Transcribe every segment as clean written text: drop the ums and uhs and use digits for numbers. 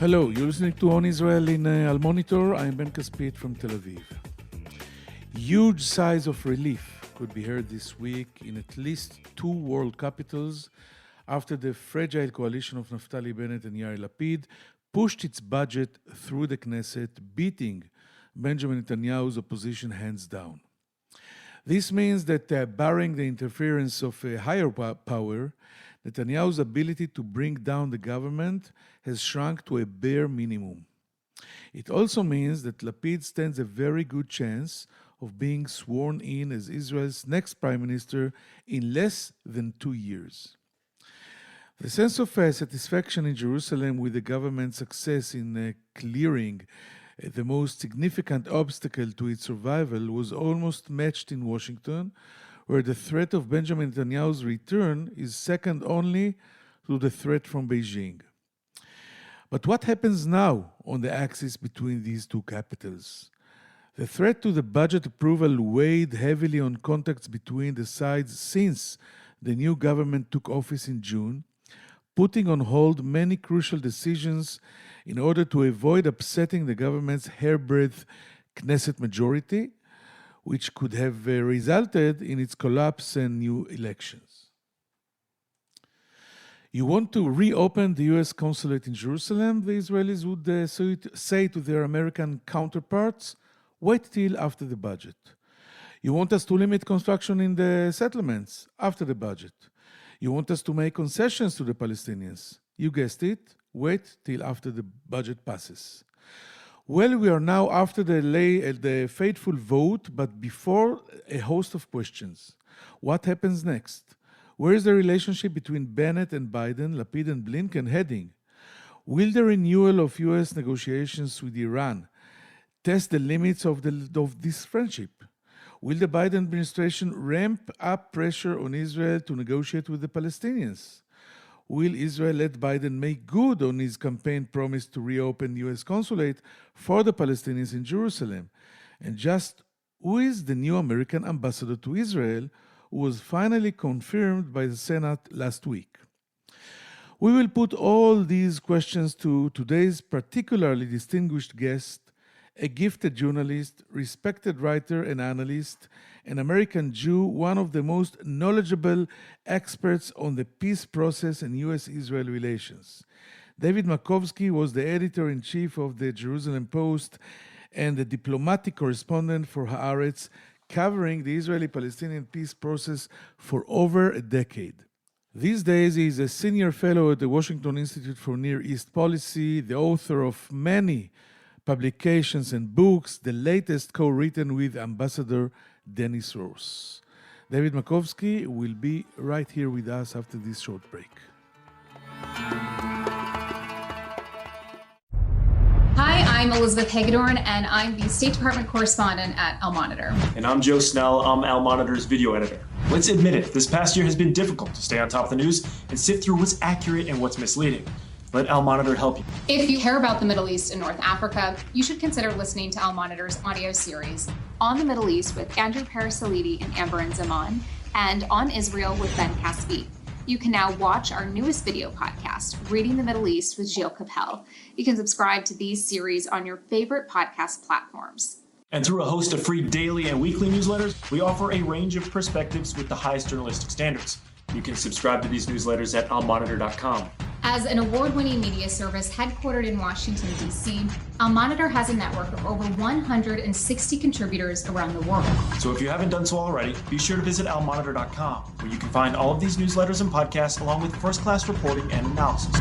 Hello, you're listening to On Israel in Al Monitor. I'm Ben Caspit from Tel Aviv. Huge sighs of relief could be heard this week in at least two world capitals after the fragile coalition of Naftali, Bennett and Yair Lapid pushed its budget through the Knesset, beating Benjamin Netanyahu's opposition hands down. This means that barring the interference of a higher power, Netanyahu's ability to bring down the government has shrunk to a bare minimum. It also means that Lapid stands a very good chance of being sworn in as Israel's next prime minister in less than 2 years. The sense of satisfaction in Jerusalem with the government's success in clearing the most significant obstacle to its survival was almost matched in Washington, where the threat of Benjamin Netanyahu's return is second only to the threat from Beijing. But what happens now on the axis between these two capitals? The threat to the budget approval weighed heavily on contacts between the sides since the new government took office in June, putting on hold many crucial decisions in order to avoid upsetting the government's hairbreadth Knesset majority, which could have resulted in its collapse and new elections. You want to reopen the U.S. consulate in Jerusalem, the Israelis would say to their American counterparts, wait till after the budget. You want us to limit construction in the settlements after the budget. You want us to make concessions to the Palestinians. You guessed it, wait till after the budget passes. Well, we are now after the fateful vote, but before a host of questions. What happens next? Where is the relationship between Bennett and Biden, Lapid and Blinken heading? Will the renewal of U.S. negotiations with Iran test the limits of this friendship? Will the Biden administration ramp up pressure on Israel to negotiate with the Palestinians? Will Israel-led Biden make good on his campaign promise to reopen U.S. consulate for the Palestinians in Jerusalem? And just who is the new American ambassador to Israel, who was finally confirmed by the Senate last week? We will put all these questions to today's particularly distinguished guest, a gifted journalist, respected writer and analyst, an American Jew, one of the most knowledgeable experts on the peace process and U.S.-Israel relations. David Makovsky was the editor-in-chief of the Jerusalem Post and the diplomatic correspondent for Haaretz, covering the Israeli-Palestinian peace process for over a decade. These days, he is a senior fellow at the Washington Institute for Near East Policy, the author of many publications and books, the latest co-written with Ambassador Dennis Ross. David Makovsky will be right here with us after this short break. Hi, I'm Elizabeth Hagedorn, and I'm the State Department correspondent at Al Monitor. And I'm Joe Snell. I'm Al Monitor's video editor. Let's admit it, this past year has been difficult to stay on top of the news and sift through what's accurate and what's misleading. Let Al Monitor help you. If you care about the Middle East and North Africa, you should consider listening to Al Monitor's audio series On the Middle East with Andrew Parasalidi and Amber and Zaman, and On Israel with Ben Caspit. You can now watch our newest video podcast, Reading the Middle East with Gilles Capel. You can subscribe to these series on your favorite podcast platforms. And through a host of free daily and weekly newsletters, we offer a range of perspectives with the highest journalistic standards. You can subscribe to these newsletters at almonitor.com. As an award-winning media service headquartered in Washington, D.C., Al Monitor has a network of over 160 contributors around the world. So if you haven't done so already, be sure to visit almonitor.com, where you can find all of these newsletters and podcasts along with first-class reporting and analysis.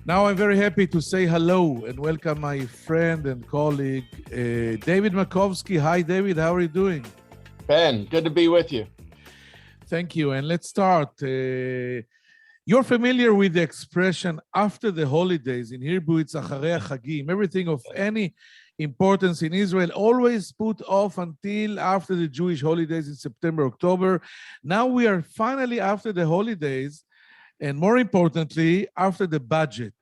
Now I'm very happy to say hello and welcome my friend and colleague, David Makovsky. Hi, David. How are you doing? Ben, good to be with you. Thank you. And let's start. You're familiar with the expression after the holidays. In Hebrew, it's acharei hagim. Everything of any importance in Israel always put off until after the Jewish holidays in September, October. Now we are finally after the holidays. And more importantly, after the budget.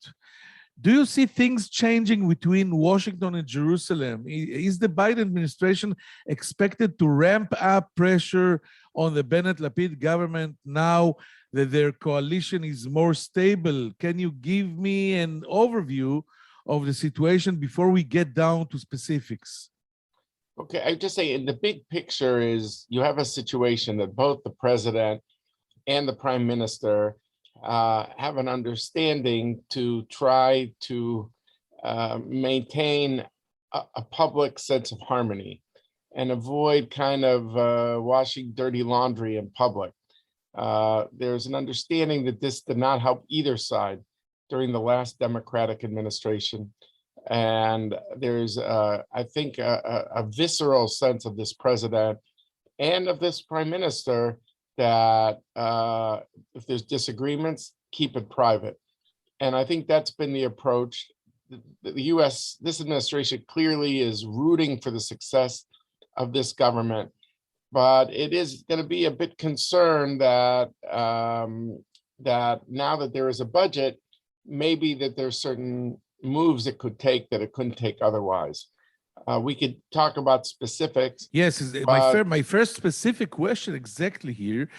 Do you see things changing between Washington and Jerusalem? Is the Biden administration expected to ramp up pressure on the Bennett-Lapid government now that their coalition is more stable? Can you give me an overview of the situation before we get down to specifics? Okay, I just say in the big picture is you have a situation that both the president and the prime minister have an understanding to try to maintain a public sense of harmony and avoid kind of washing dirty laundry in public. There's an understanding that this did not help either side during the last Democratic administration. And there's, I think, a visceral sense of this president and of this prime minister that if there's disagreements, keep it private. And I think that's been the approach. The US, this administration clearly is rooting for the success of this government, but it is going to be a bit concerned that that now that there is a budget, maybe that there's certain moves it could take that it couldn't take otherwise. We could talk about specifics. Yes, my first specific question exactly here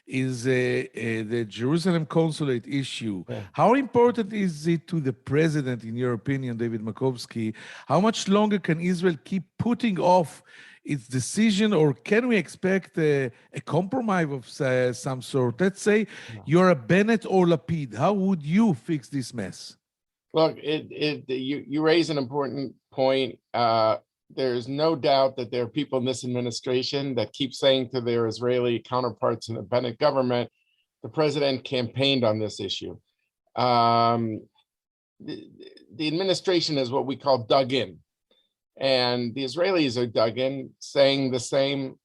is the Jerusalem consulate issue. Yeah. How important is it to the president, in your opinion, David Makovsky? How much longer can Israel keep putting off its decision, or can we expect a compromise of some sort? Let's say you're a Bennett or Lapid. How would you fix this mess? Look, you raise an important point. There's no doubt that there are people in this administration that keep saying to their Israeli counterparts in the Bennett government, the president campaigned on this issue. The administration is what we call dug in. And the Israelis are dug in, saying the same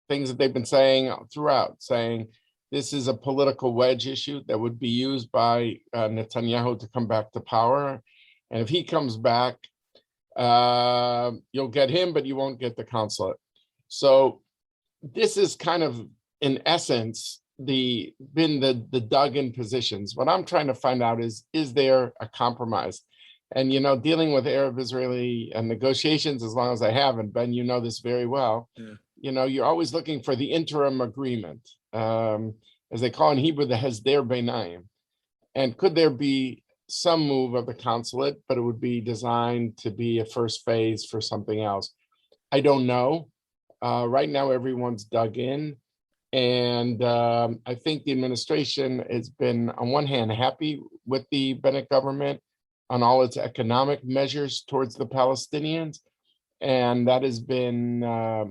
things that they've been saying throughout, saying this is a political wedge issue that would be used by Netanyahu to come back to power. And if he comes back, you'll get him, but you won't get the consulate. So this is kind of, in essence, been the dug-in positions. What I'm trying to find out is there a compromise? And, you know, dealing with Arab-Israeli negotiations, as long as I have, and Ben, you know this very well, you know, you're always looking for the interim agreement, as they call in Hebrew, the Hesder Beinayim. And could there be some move of the consulate, but it would be designed to be a first phase for something else? I don't know. Right now, everyone's dug in. And I think the administration has been, on one hand, happy with the Bennett government on all its economic measures towards the Palestinians. And that has been, I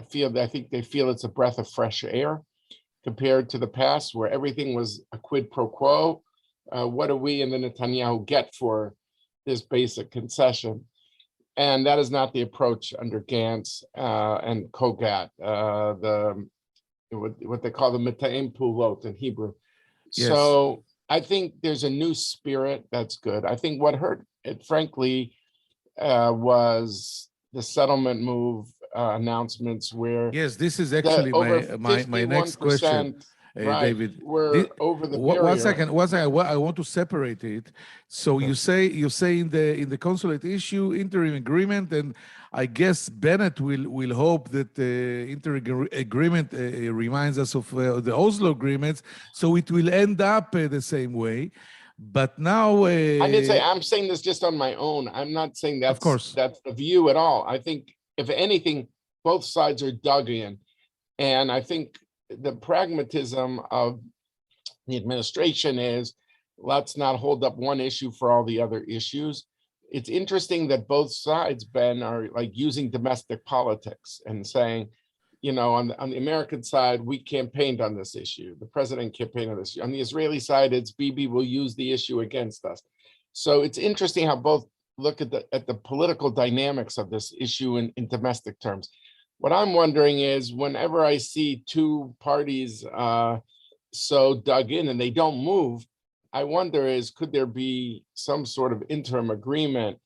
think they feel it's a breath of fresh air compared to the past, where everything was a quid pro quo. What do we in the Netanyahu get for this basic concession? And that is not the approach under Gantz and Kogat, what they call the Mita'im Pulot in Hebrew. Yes. So I think there's a new spirit that's good. I think what hurt it, frankly, was the settlement move announcements where yes, this is actually my next question. Right, David, over the period. One second. I want to separate it. So you say in the consulate issue interim agreement, and I guess Bennett will hope that the interim agreement reminds us of the Oslo agreements, so it will end up the same way. But now I did say I'm saying this just on my own. I'm not saying that's that's the view at all. I think if anything, both sides are dug in, and I think the pragmatism of the administration is, let's not hold up one issue for all the other issues. It's interesting that both sides, Ben, are like using domestic politics and saying, you know, on the American side, we campaigned on this issue. The president campaigned on this issue. On the Israeli side, it's Bibi will use the issue against us. So it's interesting how both look at the political dynamics of this issue in domestic terms. What I'm wondering is, whenever I see two parties so dug in and they don't move, I wonder is, could there be some sort of interim agreement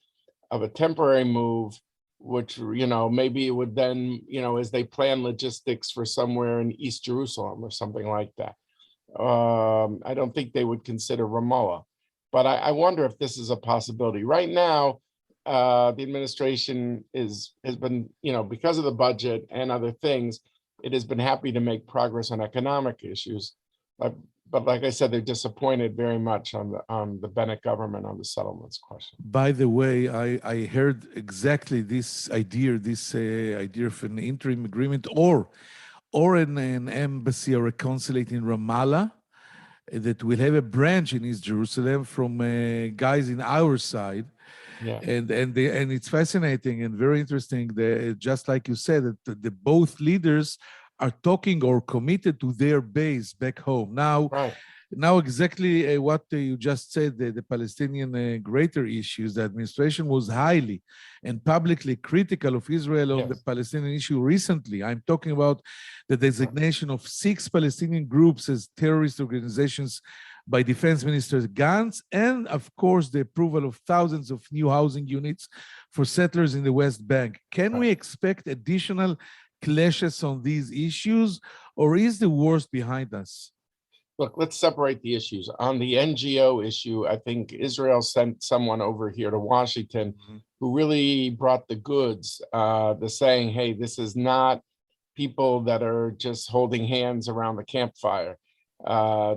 of a temporary move, which, you know, maybe it would then, you know, as they plan logistics for somewhere in East Jerusalem or something like that. I don't think they would consider Ramallah. But I wonder if this is a possibility. Right now, the administration has been, because of the budget and other things, it has been happy to make progress on economic issues. But like I said, they're disappointed very much on the Bennett government on the settlements question. By the way, I heard exactly this idea of an interim agreement or an embassy or a consulate in Ramallah that will have a branch in East Jerusalem from guys in our side. Yeah. And it's fascinating and very interesting that, just like you said, that the both leaders are talking or committed to their base back home. Now exactly what you just said, the Palestinian greater issues, the administration was highly and publicly critical of Israel on the Palestinian issue recently. I'm talking about the designation of 6 Palestinian groups as terrorist organizations by Defense Minister Gantz, and of course the approval of thousands of new housing units for settlers in the West Bank. Can we expect additional clashes on these issues, or is the worst behind us? Look, let's separate the issues. On the NGO issue, I think Israel sent someone over here to Washington who really brought the goods, the saying, hey, this is not people that are just holding hands around the campfire.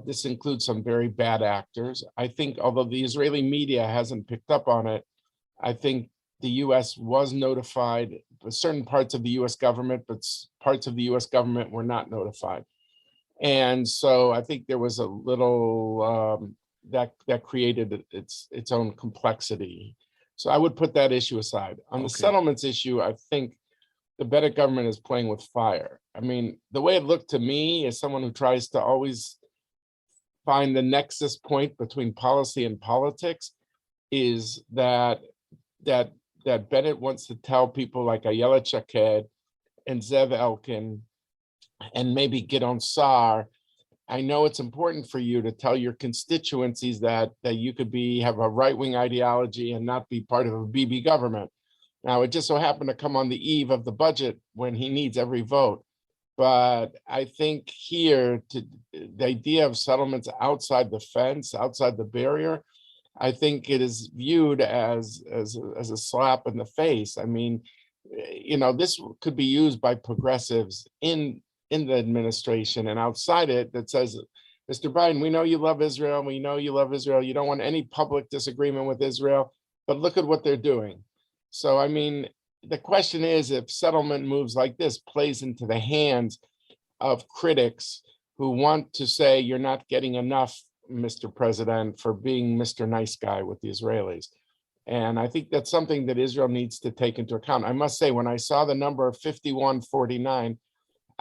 This includes some very bad actors. I think although the Israeli media hasn't picked up on it, I think the US was notified, certain parts of the US government, but parts of the US government were not notified. And so I think there was a little that created its own complexity. So I would put that issue aside. On the settlements issue, I think the Bennett government is playing with fire. I mean, the way it looked to me as someone who tries to always find the nexus point between policy and politics is that Bennett wants to tell people like Ayelet Shaked and Zev Elkin and maybe Gideon Sa'ar, I know it's important for you to tell your constituencies that you could have a right-wing ideology and not be part of a Bibi government. Now, it just so happened to come on the eve of the budget when he needs every vote. But I think here, the idea of settlements outside the fence, outside the barrier, I think it is viewed as a slap in the face. I mean, this could be used by progressives in the administration and outside it that says, Mr. Biden, we know you love Israel. We know you love Israel. You don't want any public disagreement with Israel, but look at what they're doing. So, I mean, the question is if settlement moves like this plays into the hands of critics who want to say you're not getting enough, Mr. President, for being Mr. Nice Guy with the Israelis. And I think that's something that Israel needs to take into account. I must say, when I saw the number of 51-49,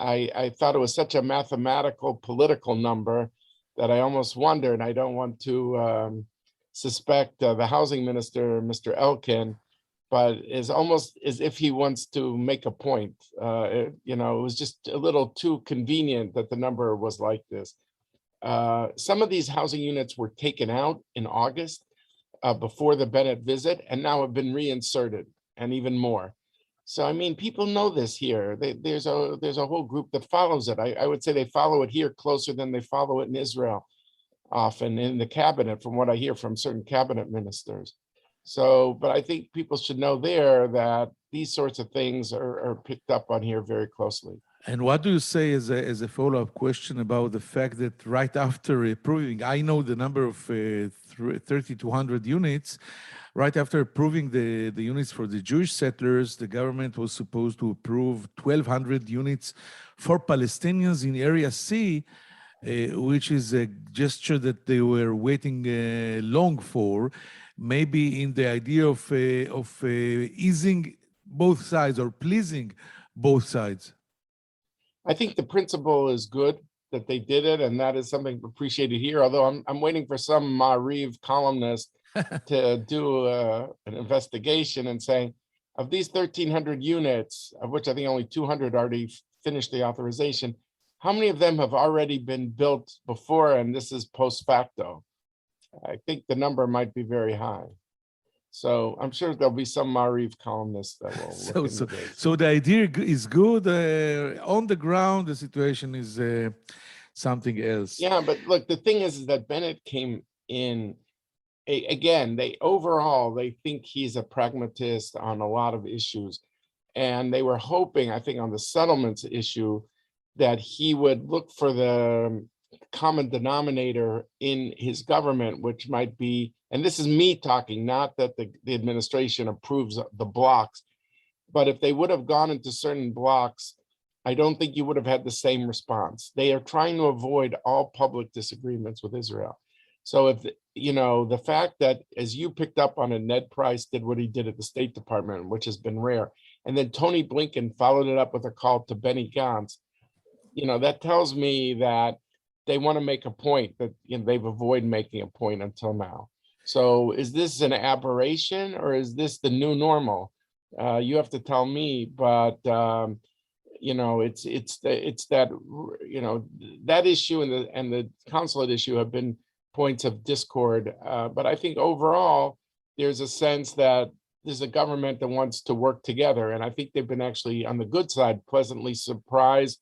I thought it was such a mathematical, political number that I almost wondered. I don't want to suspect the housing minister, Mr. Elkin, but it's almost as if he wants to make a point. It was just a little too convenient that the number was like this. Some of these housing units were taken out in August before the Bennett visit and now have been reinserted and even more. So, I mean, people know this here. There's a whole group that follows it. I would say they follow it here closer than they follow it in Israel, often in the cabinet, from what I hear from certain cabinet ministers. So, but I think people should know there that these sorts of things are picked up on here very closely. And what do you say as a follow-up question about the fact that right after approving, I know the number of 3,200 units, right after approving the units for the Jewish settlers, the government was supposed to approve 1,200 units for Palestinians in Area C, which is a gesture that they were waiting long for, maybe in the idea of easing both sides or pleasing both sides. I think the principle is good that they did it, and that is something appreciated here. Although I'm waiting for some Ma'ariv columnist to do an investigation and saying, of these 1,300 units, of which I think only 200 already finished the authorization, how many of them have already been built before, and this is post facto? I think the number might be very high. So I'm sure there'll be some Ma'ariv columnists that will look into this. So the idea is good. On the ground, the situation is something else. Yeah, but look, the thing is that Bennett came in again, they think he's a pragmatist on a lot of issues. And they were hoping, I think, on the settlements issue, that he would look for the common denominator in his government, which might be, and this is me talking, not that the administration approves the blocks, but if they would have gone into certain blocks, I don't think you would have had the same response. They are trying to avoid all public disagreements with Israel. So if, the fact that, as you picked up on it, Ned Price did what he did at the State Department, which has been rare, and then Tony Blinken followed it up with a call to Benny Gantz, that tells me that they want to make a point that they've avoided making a point until now. So is this an aberration, or is this the new normal? You have to tell me, but it's that that issue and the consulate issue have been points of discord. But I think overall there's a sense that there's a government that wants to work together, and I think they've been actually, on the good side, pleasantly surprised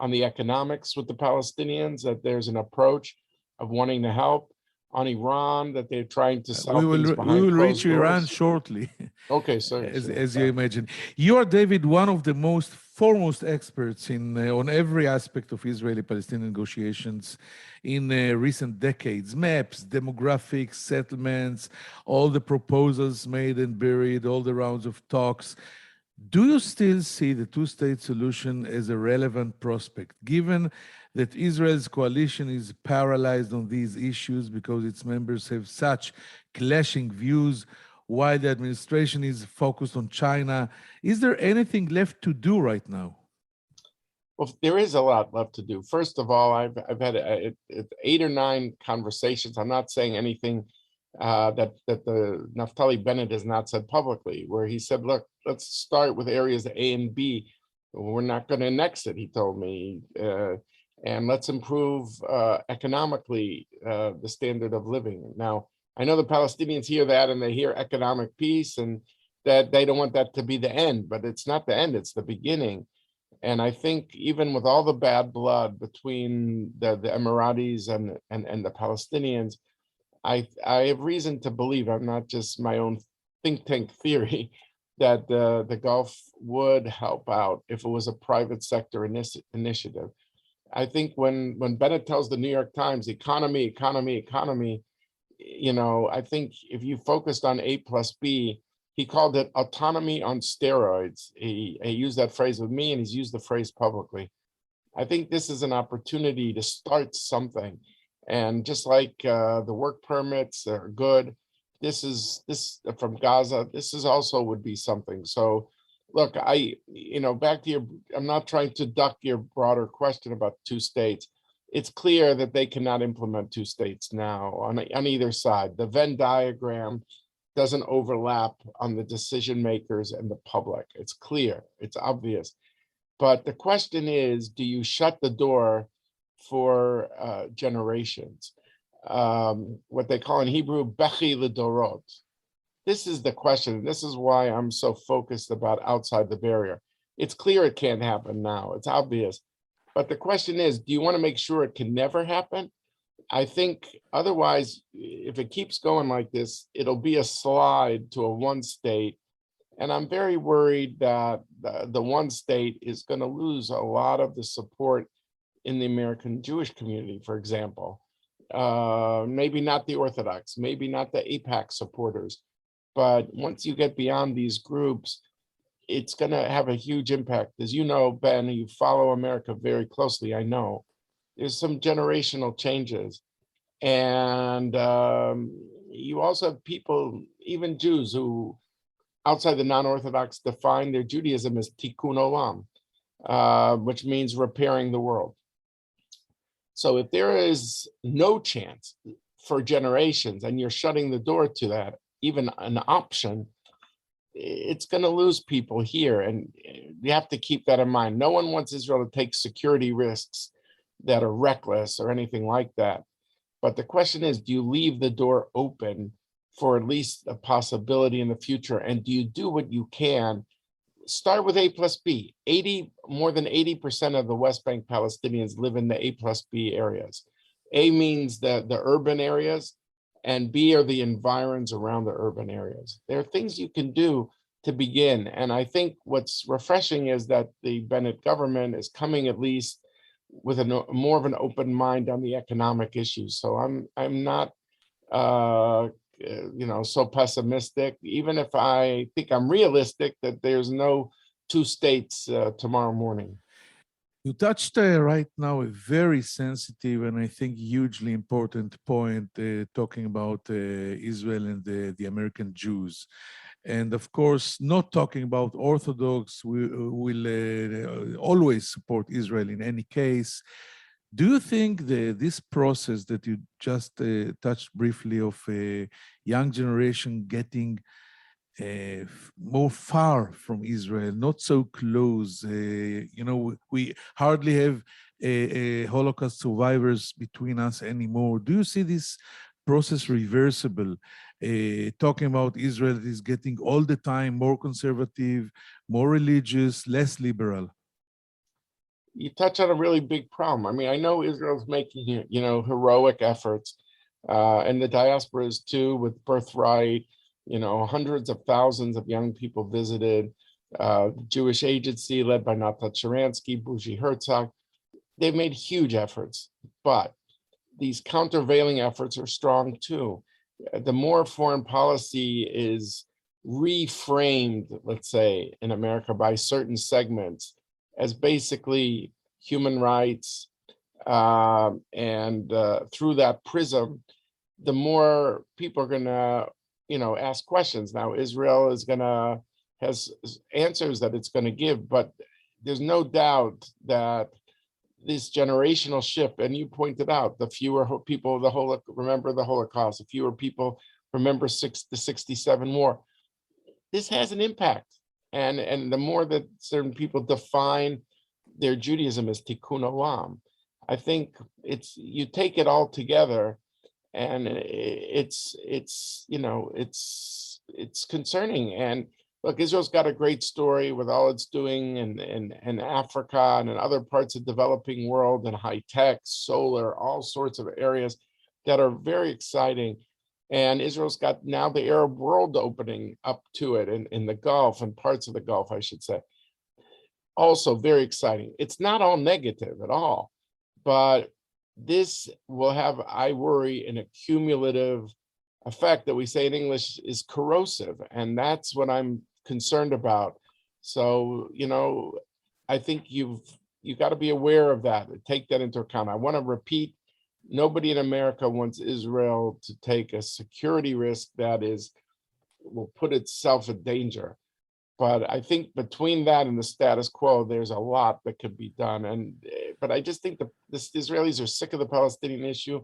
on the economics with the Palestinians, that there's an approach of wanting to help. On Iran, that they're trying to solve things behind we will closed reach Iran doors. shortly. Okay, sorry. As you imagine. You are, David, one of the most foremost experts on every aspect of Israeli-Palestinian negotiations in recent decades. Maps, demographics, settlements, all the proposals made and buried, all the rounds of talks. Do you still see the two-state solution as a relevant prospect, given that Israel's coalition is paralyzed on these issues because its members have such clashing views, while the administration is focused on China? Is there anything left to do right now? Well, there is a lot left to do. First of all, I've had 8 or 9 conversations. I'm not saying anything that the Naftali Bennett has not said publicly, where he said, look, let's start with areas A and B. We're not going to annex it, he told me. And let's improve economically the standard of living. Now, I know the Palestinians hear that and they hear economic peace, and that they don't want that to be the end, but it's not the end, it's the beginning. And I think even with all the bad blood between the Emiratis and the Palestinians, I have reason to believe, I'm not just my own think tank theory, that the Gulf would help out if it was a private sector initiative. I think when Bennett tells the New York Times, economy, economy, economy, I think if you focused on A+B, he called it autonomy on steroids. He used that phrase with me, and he's used the phrase publicly. I think this is an opportunity to start something. And just like the work permits are good, this from Gaza, this is also would be something. So look, back to I'm not trying to duck your broader question about 2 states. It's clear that they cannot implement 2 states now on either side. The Venn diagram doesn't overlap on the decision makers and the public. It's clear, it's obvious. But the question is, do you shut the door for generations? What they call in Hebrew, Bechi L'Dorot. This is the question. This is why I'm so focused about outside the barrier. It's clear it can't happen now. It's obvious. But the question is, do you want to make sure it can never happen? I think otherwise, if it keeps going like this, it'll be a slide to a 1 state. And I'm very worried that the 1 state is going to lose a lot of the support in the American Jewish community, for example. Maybe not the Orthodox, maybe not the AIPAC supporters. But once you get beyond these groups, it's going to have a huge impact. As you know, Ben, you follow America very closely, I know. There's some generational changes. And you also have people, even Jews, who outside the non-Orthodox define their Judaism as tikkun olam, which means repairing the world. So if there is no chance for generations and you're shutting the door to that, even an option, it's going to lose people here. And you have to keep that in mind. No one wants Israel to take security risks that are reckless or anything like that. But the question is, do you leave the door open for at least a possibility in the future? And do you do what you can? Start with A+B. More than 80% of the West Bank Palestinians live in the A+B areas. A means the urban areas, and B are the environs around the urban areas. There are things you can do to begin. And I think what's refreshing is that the Bennett government is coming at least with more of an open mind on the economic issues. So I'm not so pessimistic, even if I think I'm realistic that there's no two states tomorrow morning. You touched right now a very sensitive and I think hugely important point, talking about Israel and the American Jews. And of course, not talking about Orthodox, we will always support Israel in any case. Do you think this process that you just touched briefly of a young generation getting more far from Israel, not so close? We hardly have Holocaust survivors between us anymore. Do you see this process reversible? Talking about Israel that is getting all the time more conservative, more religious, less liberal. You touch on a really big problem. I mean, I know Israel's making, heroic efforts, and the diasporas too, with Birthright. Hundreds of thousands of young people visited. Jewish Agency led by Naftali Sharansky, Bougie Herzog. They've made huge efforts, but these countervailing efforts are strong too. The more foreign policy is reframed, let's say, in America by certain segments as basically human rights, and through that prism, the more people are gonna, ask questions. Now, Israel has answers that it's gonna give, but there's no doubt that this generational shift, and you pointed out, the fewer people remember the Holocaust, the fewer people remember the 67 war. This has an impact. And the more that certain people define their Judaism as tikkun olam, I think you take it all together, and it's concerning. And look, Israel's got a great story with all it's doing in Africa and in other parts of the developing world, and high tech, solar, all sorts of areas that are very exciting. And Israel's got now the Arab world opening up to it in the Gulf and parts of the Gulf, I should say. Also very exciting. It's not all negative at all, but this will have, I worry, an accumulative effect that we say in English is corrosive. And that's what I'm concerned about. So, I think you've got to be aware of that and take that into account. I want to repeat, nobody in America wants Israel to take a security risk that will put itself in danger. But I think between that and the status quo, there's a lot that could be done. But I just think the Israelis are sick of the Palestinian issue,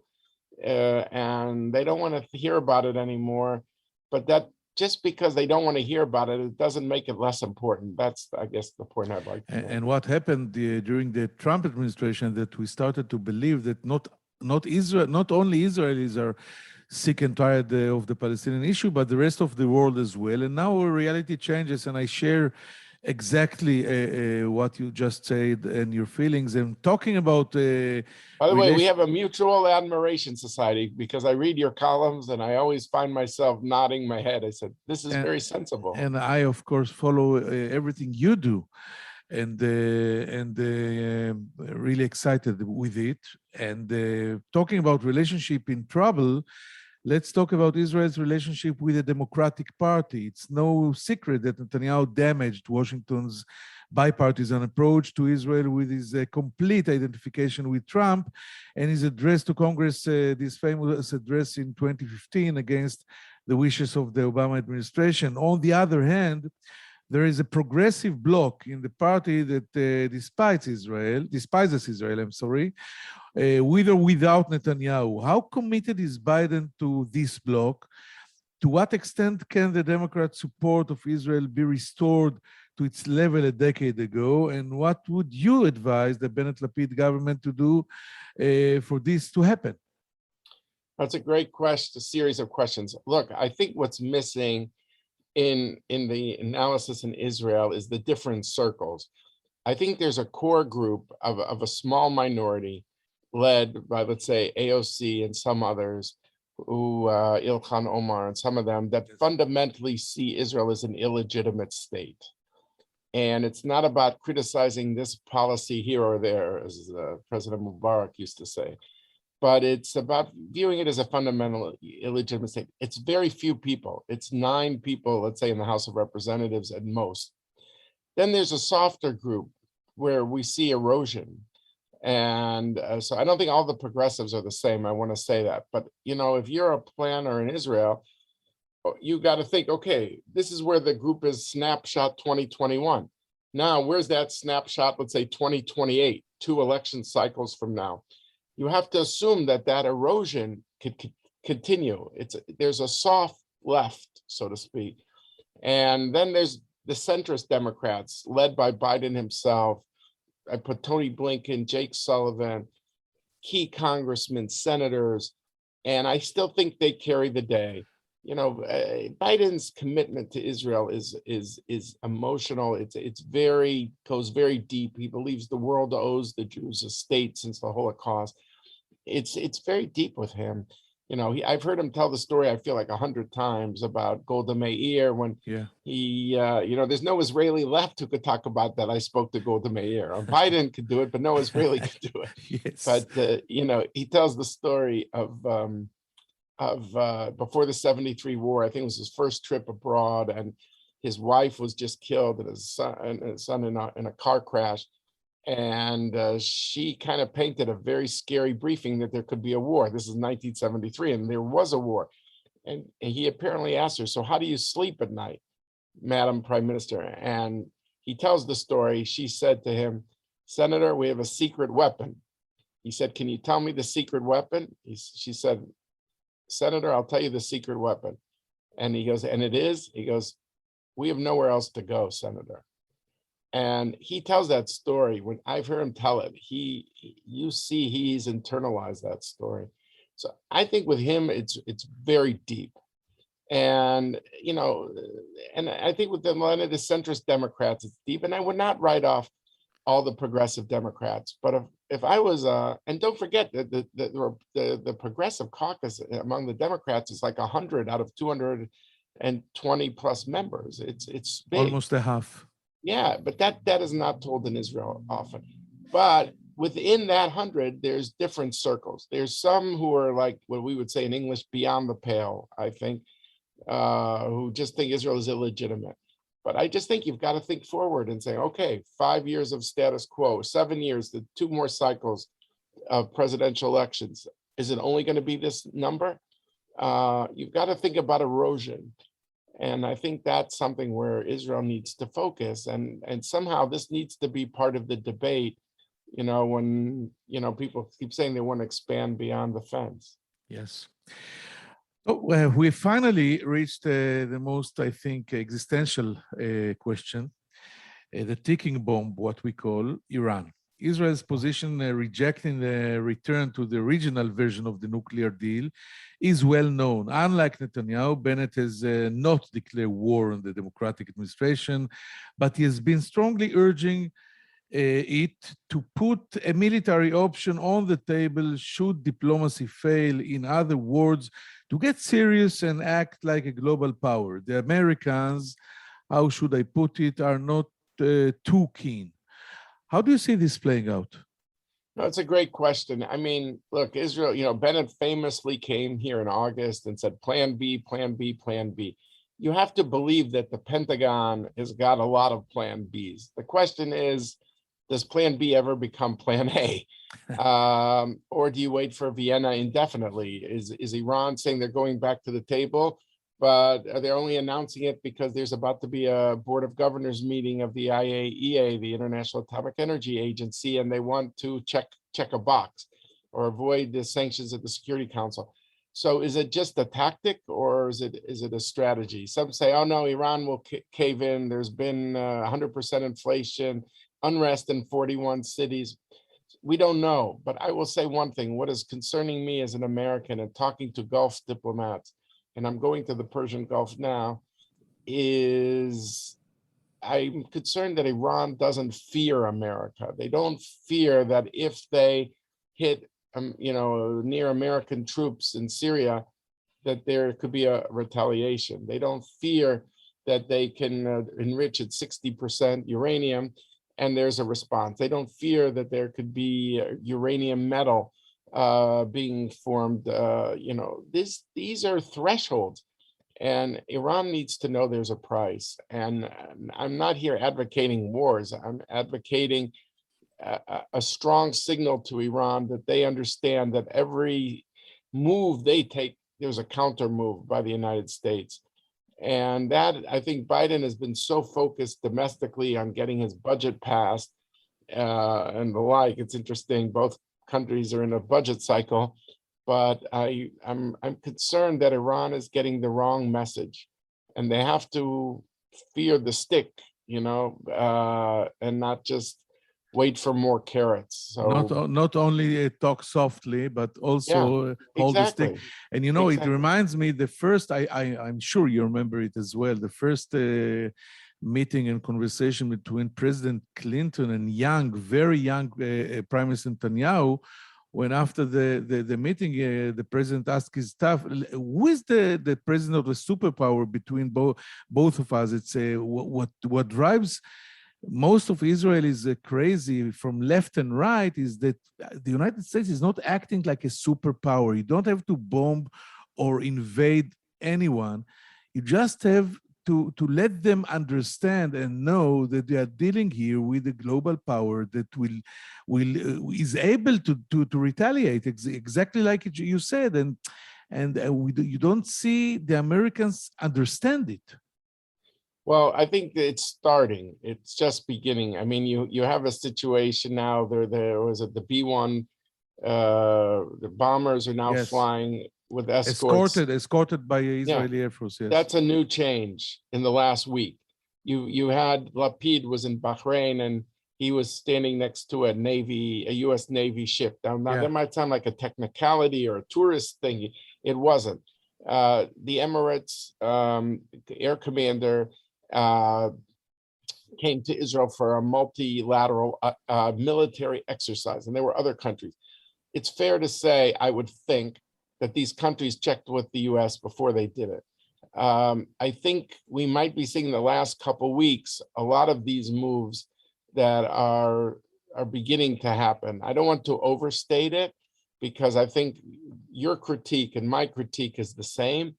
and they don't want to hear about it anymore. But that just because they don't want to hear about it, it doesn't make it less important. That's, I guess, the point I'd like to make. And what happened during the Trump administration, that we started to believe that not only Israelis are sick and tired of the Palestinian issue, but the rest of the world as well. And now reality changes, and I share exactly what you just said and your feelings. And talking about... By the way, we have a mutual admiration society, because I read your columns and I always find myself nodding my head. I said, this is very sensible. And I, of course, follow everything you do. And really excited with it. And talking about relationship in trouble, let's talk about Israel's relationship with the Democratic Party. It's no secret that Netanyahu damaged Washington's bipartisan approach to Israel with his complete identification with Trump and his address to Congress, this famous address in 2015 against the wishes of the Obama administration. On the other hand, there is a progressive bloc in the party that despises Israel, with or without Netanyahu. How committed is Biden to this bloc? To what extent can the Democrat support of Israel be restored to its level a decade ago? And what would you advise the Bennett-Lapid government to do for this to happen? That's a great question, a series of questions. Look, I think what's missing in the analysis in Israel is the different circles. I think there's a core group of a small minority led by, let's say, AOC and some others, Ilhan Omar and some of them, that fundamentally see Israel as an illegitimate state. And it's not about criticizing this policy here or there, as President Mubarak used to say, but it's about viewing it as a fundamental illegitimate state. It's very few people. It's 9 people, let's say, in the House of Representatives at most. Then there's a softer group where we see erosion. And so I don't think all the progressives are the same. I want to say that. But, if you're a planner in Israel, you got to think, okay, this is where the group is snapshot 2021. Now, where's that snapshot, let's say 2028, 2 election cycles from now? You have to assume that erosion could continue. There's a soft left, so to speak. And then there's the centrist Democrats led by Biden himself. I put Tony Blinken, Jake Sullivan, key congressmen, senators, and I still think they carry the day. Biden's commitment to Israel is emotional. It's goes very deep. He believes the world owes the Jews a state since the Holocaust. It's very deep with him. I've heard him tell the story, I feel like 100 times, about Golda Meir when he, there's no Israeli left who could talk about that. I spoke to Golda Meir. Biden could do it, but no Israeli could do it. Yes. But, he tells the story of before the 73 war. I think it was his first trip abroad, and his wife was just killed and his son in a car crash. And she kind of painted a very scary briefing that there could be a war. This is 1973, and there was a war. And he apparently asked her, so how do you sleep at night, Madam Prime Minister? And he tells the story. She said to him, Senator, we have a secret weapon. He said, can you tell me the secret weapon? She said, Senator, I'll tell you the secret weapon. And he goes, and it is? He goes, we have nowhere else to go, Senator. And he tells that story. When I've heard him tell it, you see he's internalized that story. So I think with him, it's very deep. And, and I think with one of the centrist Democrats, it's deep. And I would not write off all the progressive Democrats. But if I was, and don't forget that the progressive caucus among the Democrats is like 100 out of 220 plus members. It's big. Almost a half. Yeah, but that is not told in Israel often. But within that 100, there's different circles. There's some who are like what we would say in English, beyond the pale, I think, who just think Israel is illegitimate. But I just think you've got to think forward and say, okay, 5 years of status quo, 7 years, the 2 more cycles of presidential elections. Is it only going to be this number? You've got to think about erosion. And I think that's something where Israel needs to focus. And somehow this needs to be part of the debate, when, people keep saying they want to expand beyond the fence. Yes. So, we finally reached the most, I think, existential question, the ticking bomb, what we call Iran. Israel's position rejecting the return to the original version of the nuclear deal is well known. Unlike Netanyahu, Bennett has not declared war on the Democratic administration, but he has been strongly urging it to put a military option on the table should diplomacy fail. In other words, to get serious and act like a global power. The Americans, how should I put it, are not too keen. How do you see this playing out? No, it's a great question. I mean, look, Israel, Bennett famously came here in August and said, Plan B, Plan B, Plan B. You have to believe that the Pentagon has got a lot of Plan Bs. The question is, does Plan B ever become Plan A? Or do you wait for Vienna indefinitely? Is Iran saying they're going back to the table, but they're only announcing it because there's about to be a Board of Governors meeting of the IAEA, the International Atomic Energy Agency, and they want to check a box or avoid the sanctions at the Security Council. So is it just a tactic, or is it a strategy? Some say, oh no, Iran will cave in. There's been 100% inflation, unrest in 41 cities. We don't know, but I will say one thing. What is concerning me as an American and talking to Gulf diplomats, and I'm going to the Persian Gulf now, is I'm concerned that Iran doesn't fear America. They don't fear that if they hit, near American troops in Syria, that there could be a retaliation. They don't fear that they can enrich at 60% uranium and there's a response. They don't fear that there could be uranium metal being formed. These are thresholds, and Iran needs to know there's a price. And I'm not here advocating wars. I'm advocating a strong signal to Iran that they understand that every move they take, there's a counter move by the United States. And that, I think Biden has been so focused domestically on getting his budget passed and the like. It's interesting, both countries are in a budget cycle, but I'm concerned that Iran is getting the wrong message, and they have to fear the stick, and not just wait for more carrots. So not only talk softly, but also hold the stick. exactly. And it reminds me the first, I'm sure you remember it as well, the first meeting and conversation between President Clinton and very young Prime Minister Netanyahu, when after the meeting, the president asked his staff, who is the president of the superpower between both of us? It's what drives most of Israel is crazy from left and right is that the United States is not acting like a superpower. You don't have to bomb or invade anyone. You just have to let them understand and know that they are dealing here with a global power that is able to retaliate exactly like you said, and you don't see the Americans understand it. Well, I think it's starting. It's just beginning. I mean, you have a situation now. There was the B-1, the bombers are now flying with escorts. Escorted by Israeli Air Force. Yes. That's a new change in the last week. You had Lapid was in Bahrain and he was standing next to a U.S. Navy ship. Now that might sound like a technicality or a tourist thing. It wasn't. The Emirates air commander came to Israel for a multilateral military exercise, and there were other countries. It's fair to say, I would think, that these countries checked with the US before they did it. I think we might be seeing the last couple weeks a lot of these moves that are beginning to happen. I don't want to overstate it, because I think your critique and my critique is the same,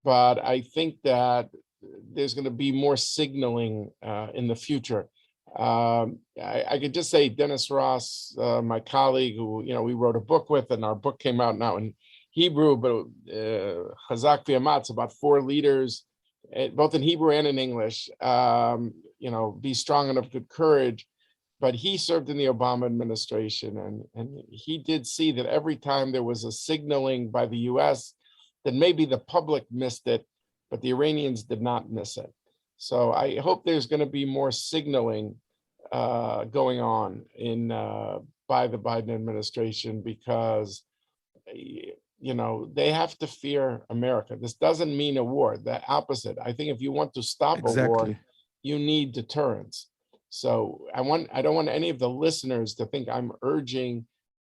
but I think that there's going to be more signaling in the future. I could just say Dennis Ross, my colleague, who we wrote a book with, and our book came out now in Hebrew, but Chazak V'Amatz, about 4 leaders, both in Hebrew and in English. Be strong and of good courage. But he served in the Obama administration, and he did see that every time there was a signaling by the US, that maybe the public missed it, but the Iranians did not miss it. So I hope there's going to be more signaling going on by the Biden administration, because they have to fear America. This doesn't mean a war. The opposite. I think if you want to stop a war, you need deterrence. So I don't want any of the listeners to think I'm urging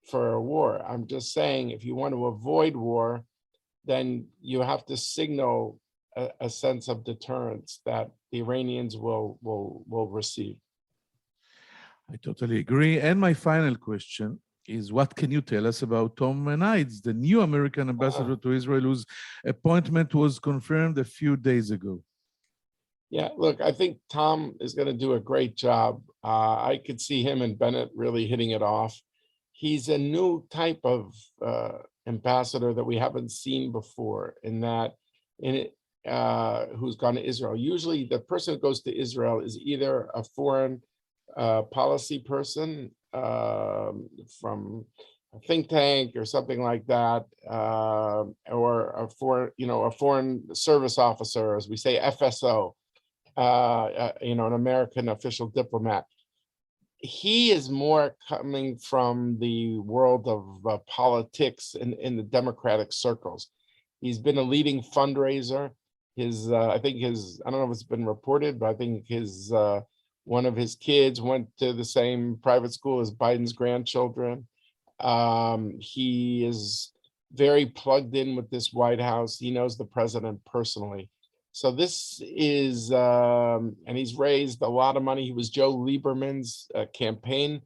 for a war. I'm just saying, if you want to avoid war, then you have to signal a sense of deterrence that the Iranians will receive. I totally agree. And my final question is, what can you tell us about Tom Nides, the new American ambassador to Israel, whose appointment was confirmed a few days ago? Yeah, look, I think Tom is going to do a great job. I could see him and Bennett really hitting it off. He's a new type of ambassador that we haven't seen before, who's gone to Israel. Usually the person who goes to Israel is either a foreign policy person from a think tank or something like that, or a foreign service officer, as we say, FSO, an American official diplomat. He is more coming from the world of politics in the Democratic circles. He's been a leading fundraiser. I don't know if it's been reported, but I think one of his kids went to the same private school as Biden's grandchildren. He is very plugged in with this White House. He knows the president personally. So this is, and he's raised a lot of money. He was Joe Lieberman's campaign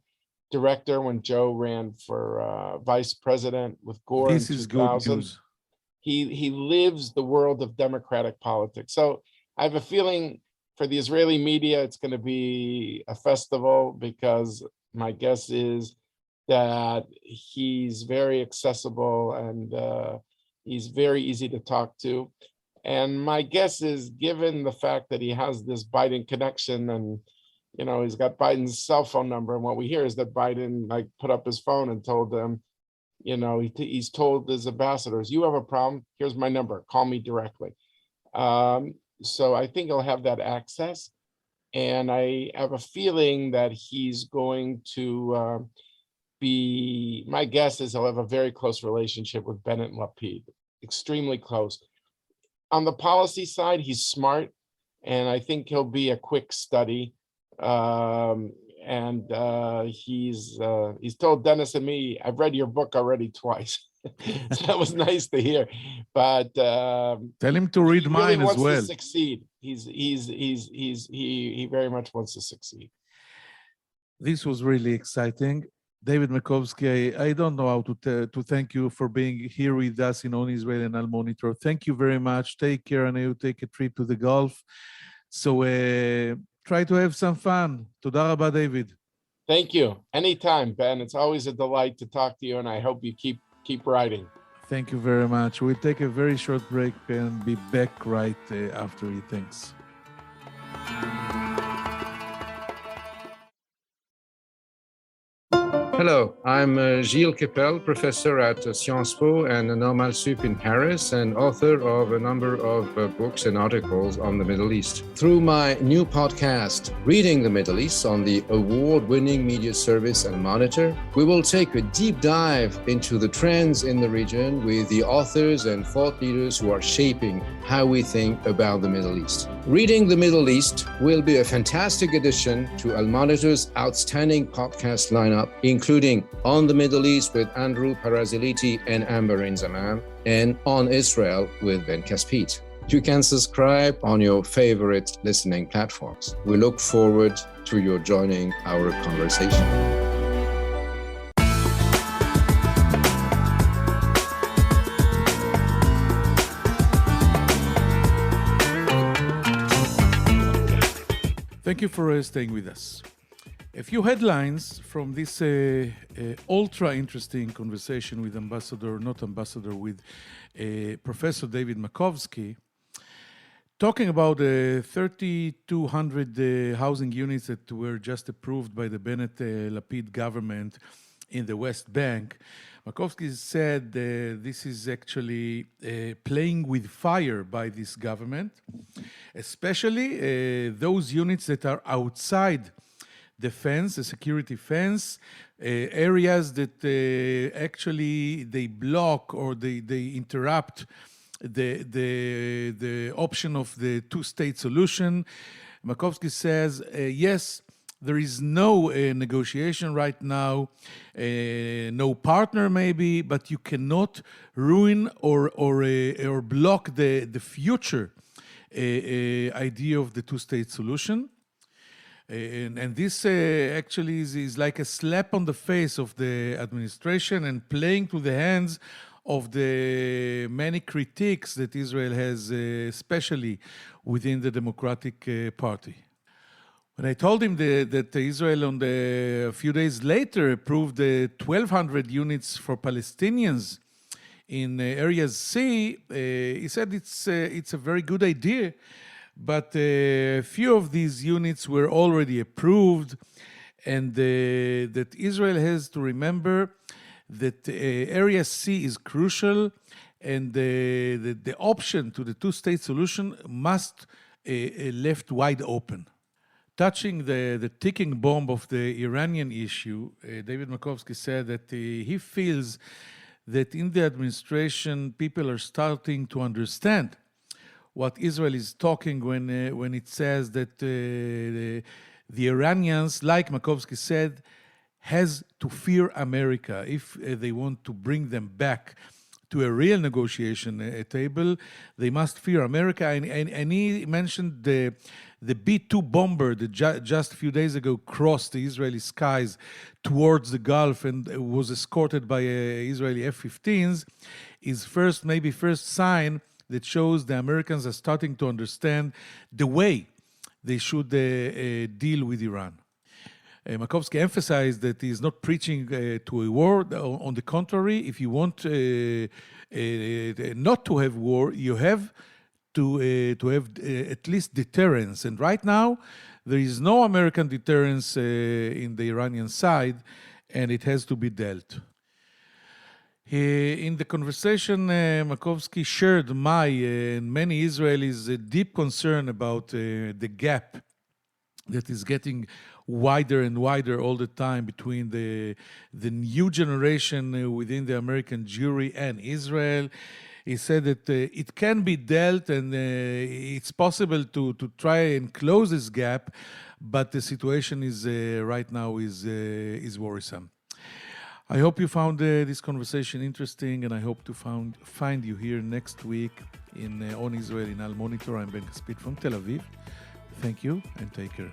director when Joe ran for vice president with Gore This in is good 2000. news. He lives the world of democratic politics. So I have a feeling for the Israeli media, it's going to be a festival, because my guess is that he's very accessible and he's very easy to talk to. And my guess is, given the fact that he has this Biden connection and, you know, he's got Biden's cell phone number, and what we hear is that Biden like put up his phone and told them, you know, he's told his ambassadors, you have a problem, here's my number, call me directly. So I think he'll have that access. And I have a feeling that he's going to my guess is he'll have a very close relationship with Bennett and Lapid, extremely close. On the policy side, he's smart, and I think he'll be a quick study. He's told Dennis and me, I've read your book already twice. So that was nice to hear. But Tell him to read he really mine as wants well. to succeed. He very much wants to succeed. This was really exciting. David Makovsky, I don't know how to thank you for being here with us in On Israel and Al Monitor. Thank you very much. Take care, and you take a trip to the Gulf. So try to have some fun. Toda rabba, David. Thank you. Anytime, Ben. It's always a delight to talk to you, and I hope you keep writing. Thank you very much. We'll take a very short break and be back right after it. Thanks. Hello, I'm Gilles Kepel, professor at Sciences Po and Normal Sup in Paris, and author of a number of books and articles on the Middle East. Through my new podcast, Reading the Middle East, on the award-winning media service Al Monitor, we will take a deep dive into the trends in the region with the authors and thought leaders who are shaping how we think about the Middle East. Reading the Middle East will be a fantastic addition to Al Monitor's outstanding podcast lineup, including On the Middle East with Andrew Paraziliti and Amber Zaman, and On Israel with Ben Caspit. You can subscribe on your favorite listening platforms. We look forward to your joining our conversation. Thank you for staying with us. A few headlines from this ultra interesting conversation with with Professor David Makovsky, talking about the 3,200 housing units that were just approved by the Bennett-Lapid government in the West Bank. Makovsky said this is actually playing with fire by this government, especially those units that are outside the fence, the security fence, areas that actually they block or they interrupt the option of the two-state solution. Makovsky says, yes, there is no negotiation right now, no partner maybe, but you cannot ruin or block the future idea of the two-state solution. And this actually is like a slap on the face of the administration and playing to the hands of the many critiques that Israel has, especially within the Democratic Party. When I told him that Israel a few days later approved the 1,200 units for Palestinians in Areas C, he said it's a very good idea, but a few of these units were already approved, and that Israel has to remember that Area C is crucial, and the option to the two-state solution must left wide open. Touching the ticking bomb of the Iranian issue, David Makovsky said that he feels that in the administration, people are starting to understand what Israel is talking when it says that the Iranians, like Makovsky said, has to fear America if they want to bring them back to a real negotiation table, they must fear America. And he mentioned the B-2 bomber that just a few days ago crossed the Israeli skies towards the Gulf and was escorted by Israeli F-15s is first sign that shows the Americans are starting to understand the way they should deal with Iran. Makovsky emphasized that he is not preaching to a war. On the contrary, if you want not to have war, you have to have at least deterrence. And right now, there is no American deterrence in the Iranian side, and it has to be dealt. In the conversation, Makovsky shared my and many Israelis' deep concern about the gap that is getting wider and wider all the time between the new generation within the American Jewry and Israel. He said that it can be dealt and it's possible to try and close this gap, but the situation is right now is worrisome. I hope you found this conversation interesting, and I hope to find you here next week in On Israel in Al Monitor. I'm Ben Caspit from Tel Aviv. Thank you and take care.